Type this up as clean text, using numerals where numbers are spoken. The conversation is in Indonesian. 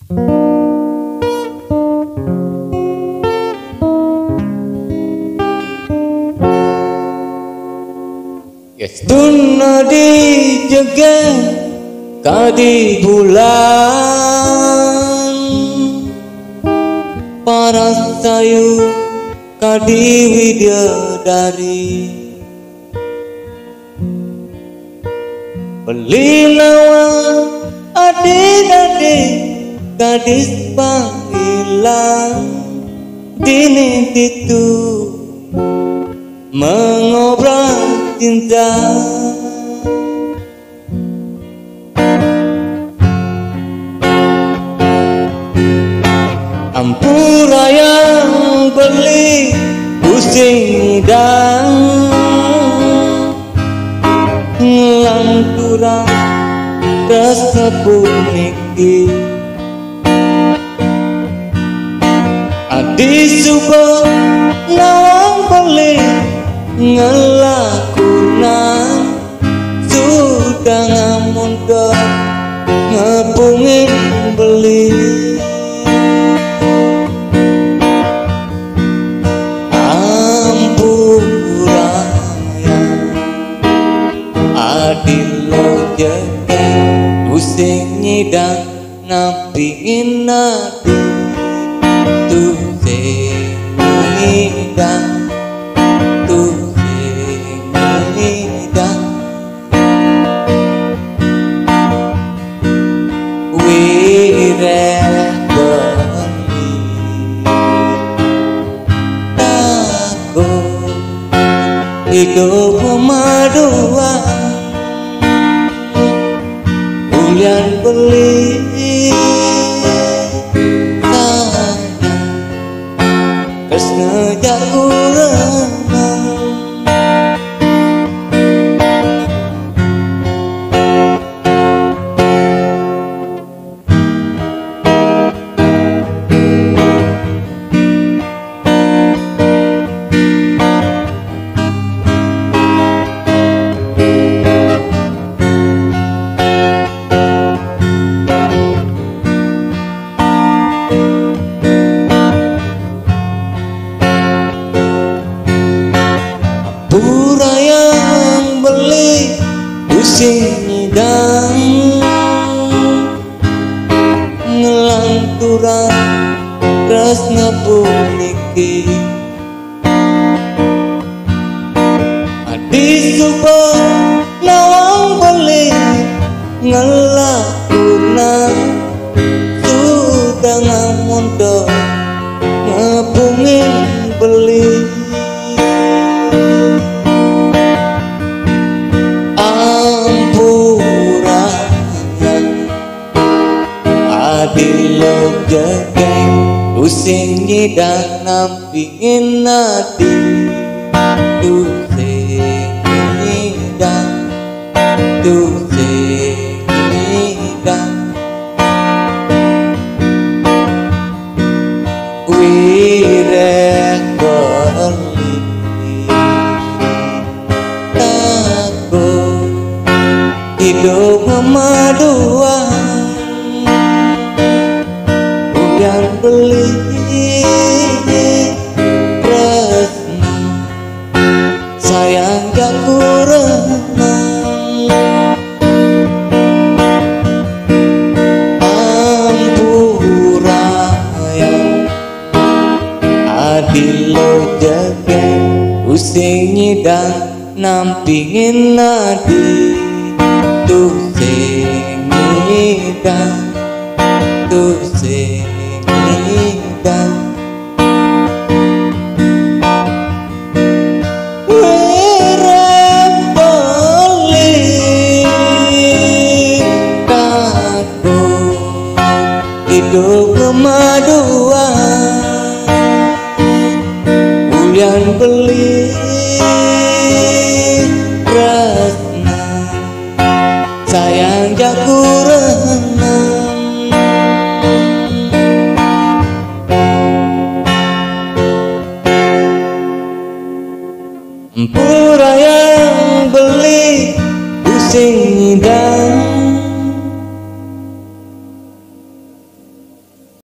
Tuna dijaga kadi bulan para sayu kadi widadari beli lawan adik-adik gadis panggilan dini itu mengobrol cinta ampura yang beli pusing dan ngelanturan rasa puniki adi subuh nawang beli ngelakunan sudah ngamundur ngepungin beli ampura yang adil jeke using nyidang napiin nadi tuh nyidang hidup pemaduan bulan beli sayang terus ngejak kurang pura yang beli pusing nyidang ngelanturan resna puniki adi subuh nawang beli ngelakunan sudah ngamundur ngepungin beli adilo jaga using nyidang nampingin nadi using nyidang wireh beli takut hidup memaduan yang beli resna sayang gak kurang ampura yang adilo jaga using nyidang nampingin nadi tuh sing nyidang tuh sing hidup kemaduan